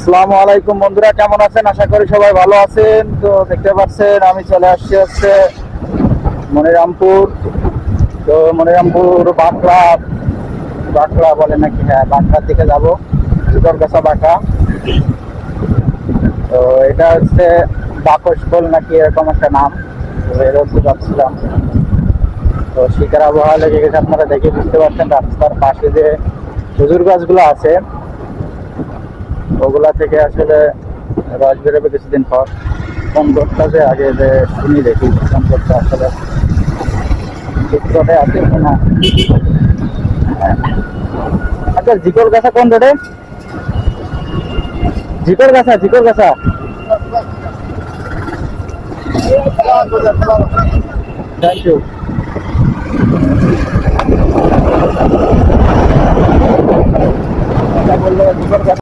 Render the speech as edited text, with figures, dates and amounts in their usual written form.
আসসালামু আলাইকুম বন্ধুরা, কেমন আছেন? আশা করি সবাই ভালো আছেন। তো দেখতে পাচ্ছেন আমি চলে আসছি হচ্ছে মনিরামপুর। তো মনিরামপুর বাঁকড়া বাঁকড়া বলে নাকি, হ্যাঁ বাঁকড়ার দিকে যাবো, শিকড়গাছা বাঁকড়া। তো এটা হচ্ছে বাকশখোল নাকি এরকম একটা নাম। তো এর অব্দি যাচ্ছিলাম। তো শীতের আবহাওয়া লেগে গেছে, আপনারা দেখে বুঝতে পারছেন রাস্তার পাশে যে খেজুর গাছগুলো আছে ওগুলা থেকে আসলে রস বেরোবে কিছুদিন পর। কোন রোগটা যে আগে যে শুনি দেখি কোন রোগটা আসলে চিত্রটাই আছে না। আচ্ছা, জিকর গাছা কোন রোডে? জিকর গাছা। Thank you. বললো জিকর গাছা।